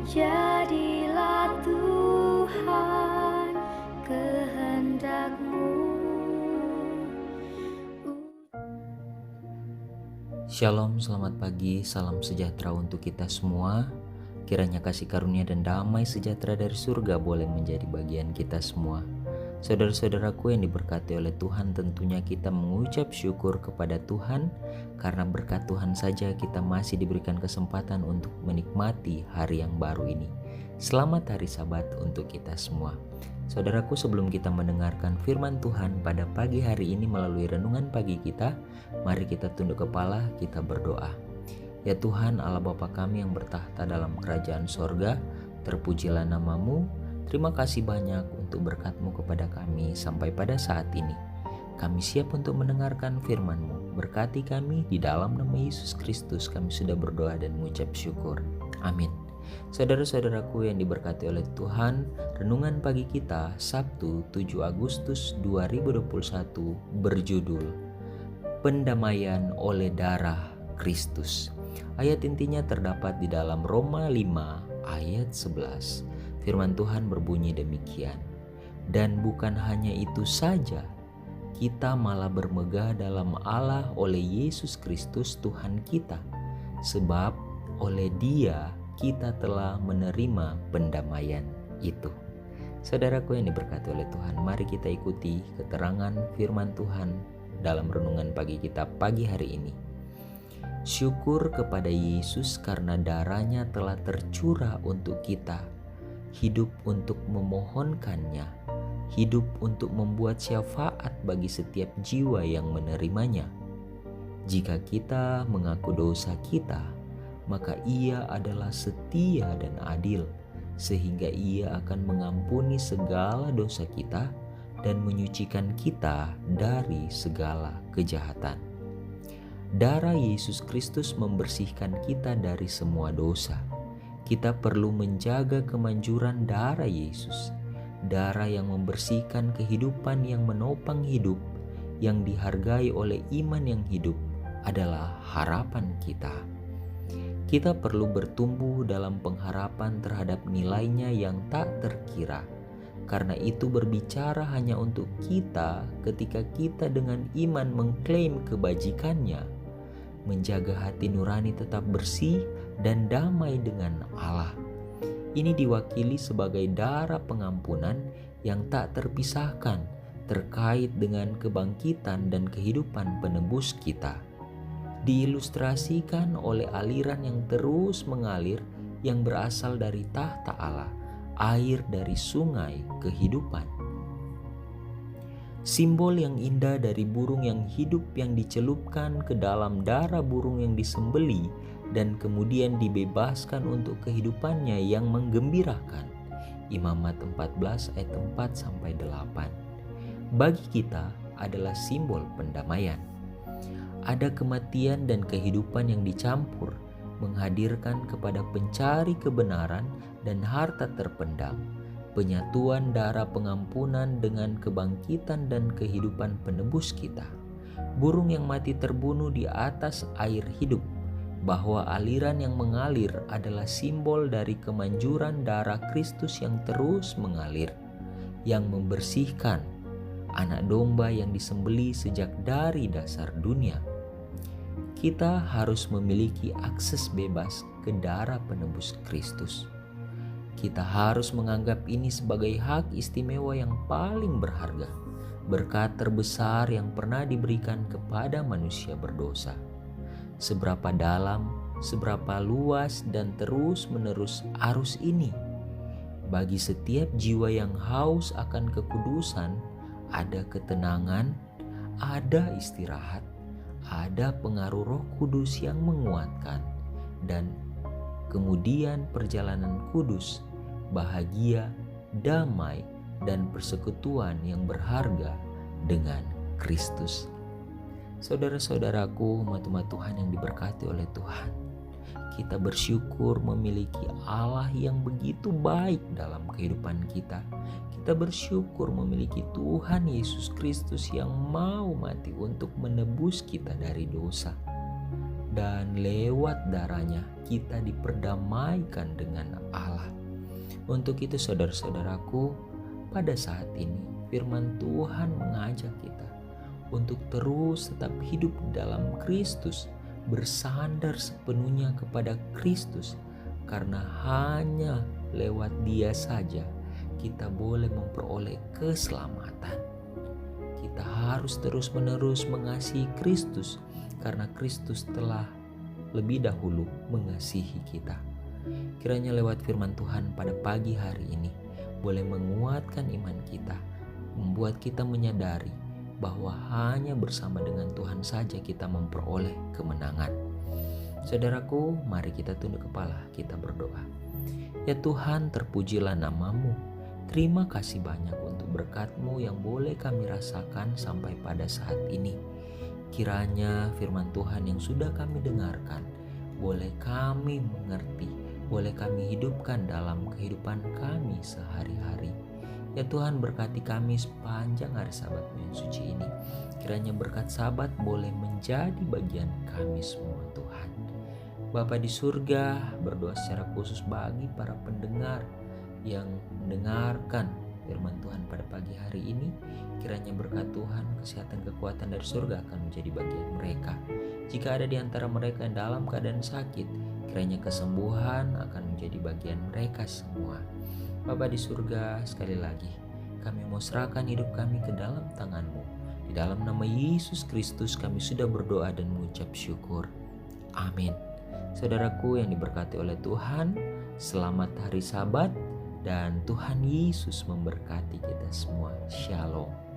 Jadilah Tuhan kehendak-Mu. Shalom, selamat pagi, salam sejahtera untuk kita semua. Kiranya kasih karunia dan damai sejahtera dari surga boleh menjadi bagian kita semua. Saudara-saudaraku yang diberkati oleh Tuhan, tentunya kita mengucap syukur kepada Tuhan karena berkat Tuhan saja kita masih diberikan kesempatan untuk menikmati hari yang baru ini. Selamat hari Sabat untuk kita semua. Saudaraku, sebelum kita mendengarkan firman Tuhan pada pagi hari ini melalui renungan pagi kita, mari kita tunduk kepala, kita berdoa. Ya Tuhan, Allah Bapa kami yang bertahta dalam kerajaan sorga, terpujilah nama-Mu. Terima kasih banyak untuk berkat-Mu kepada kami sampai pada saat ini. Kami siap untuk mendengarkan firman-Mu. Berkati kami, di dalam nama Yesus Kristus kami sudah berdoa dan mengucap syukur. Amin. Saudara-saudaraku yang diberkati oleh Tuhan, renungan pagi kita Sabtu 7 Agustus 2021 berjudul Pendamaian oleh Darah Kristus. Ayat intinya terdapat di dalam Roma 5 ayat 11. Firman Tuhan berbunyi demikian. Dan bukan hanya itu saja, kita malah bermegah dalam Allah oleh Yesus Kristus Tuhan kita, sebab oleh Dia kita telah menerima pendamaian itu. Saudaraku yang diberkati oleh Tuhan, mari kita ikuti keterangan firman Tuhan dalam renungan pagi kita pagi hari ini. Syukur kepada Yesus karena darahnya telah tercurah untuk kita, hidup untuk memohonkannya, hidup untuk membuat syafaat bagi setiap jiwa yang menerimanya. Jika kita mengaku dosa kita, maka Ia adalah setia dan adil, sehingga Ia akan mengampuni segala dosa kita dan menyucikan kita dari segala kejahatan. Darah Yesus Kristus membersihkan kita dari semua dosa. Kita perlu menjaga kemanjuran darah Yesus, darah yang membersihkan kehidupan yang menopang hidup, yang dihargai oleh iman yang hidup adalah harapan kita. Kita perlu bertumbuh dalam pengharapan terhadap nilainya yang tak terkira. Karena itu berbicara hanya untuk kita ketika kita dengan iman mengklaim kebajikannya, menjaga hati nurani tetap bersih dan damai dengan Allah. Ini diwakili sebagai darah pengampunan yang tak terpisahkan terkait dengan kebangkitan dan kehidupan penebus kita. Diilustrasikan oleh aliran yang terus mengalir yang berasal dari tahta Allah, air dari sungai kehidupan. Simbol yang indah dari burung yang hidup yang dicelupkan ke dalam darah burung yang disembeli dan kemudian dibebaskan untuk kehidupannya yang menggembirakan. Imamat 14 ayat 4-8. Bagi kita adalah simbol pendamaian. Ada kematian dan kehidupan yang dicampur, menghadirkan kepada pencari kebenaran dan harta terpendam, penyatuan darah pengampunan dengan kebangkitan dan kehidupan penebus kita. Burung yang mati terbunuh di atas air hidup, bahwa aliran yang mengalir adalah simbol dari kemanjuran darah Kristus yang terus mengalir, yang membersihkan anak domba yang disembeli sejak dari dasar dunia. Kita harus memiliki akses bebas ke darah penebus Kristus. Kita harus menganggap ini sebagai hak istimewa yang paling berharga, berkat terbesar yang pernah diberikan kepada manusia berdosa. Seberapa dalam, seberapa luas dan terus-menerus arus ini. Bagi setiap jiwa yang haus akan kekudusan, ada ketenangan, ada istirahat, ada pengaruh Roh Kudus yang menguatkan, dan kemudian perjalanan kudus, bahagia, damai, dan persekutuan yang berharga dengan Kristus. Saudara-saudaraku, umat-umat Tuhan yang diberkati oleh Tuhan, kita bersyukur memiliki Allah yang begitu baik dalam kehidupan kita. Kita bersyukur memiliki Tuhan Yesus Kristus yang mau mati untuk menebus kita dari dosa. Dan lewat darahnya kita diperdamaikan dengan Allah. Untuk itu saudara-saudaraku, pada saat ini firman Tuhan mengajak kita untuk terus tetap hidup dalam Kristus, bersandar sepenuhnya kepada Kristus, karena hanya lewat Dia saja kita boleh memperoleh keselamatan. Kita harus terus-menerus mengasihi Kristus karena Kristus telah lebih dahulu mengasihi kita. Kiranya lewat firman Tuhan pada pagi hari ini boleh menguatkan iman kita, membuat kita menyadari bahwa hanya bersama dengan Tuhan saja kita memperoleh kemenangan. Saudaraku, mari kita tunduk kepala, kita berdoa. Ya Tuhan, terpujilah nama-Mu. Terima kasih banyak untuk berkat-Mu yang boleh kami rasakan sampai pada saat ini. Kiranya firman Tuhan yang sudah kami dengarkan boleh kami mengerti, boleh kami hidupkan dalam kehidupan kami sehari-hari. Ya Tuhan, berkati kami sepanjang hari Sabat-Mu yang suci ini. Kiranya berkat Sabat boleh menjadi bagian kami semua Tuhan. Bapa di surga, berdoa secara khusus bagi para pendengar yang mendengarkan firman Tuhan pada pagi hari ini. Kiranya berkat Tuhan, kesehatan, kekuatan dari surga akan menjadi bagian mereka. Jika ada di antara mereka yang dalam keadaan sakit, kiranya kesembuhan akan menjadi bagian mereka semua. Bapa di surga, sekali lagi kami mau serahkan hidup kami ke dalam tangan-Mu. Di dalam nama Yesus Kristus kami sudah berdoa dan mengucap syukur. Amin. Saudaraku yang diberkati oleh Tuhan, selamat hari Sabat dan Tuhan Yesus memberkati kita semua. Shalom.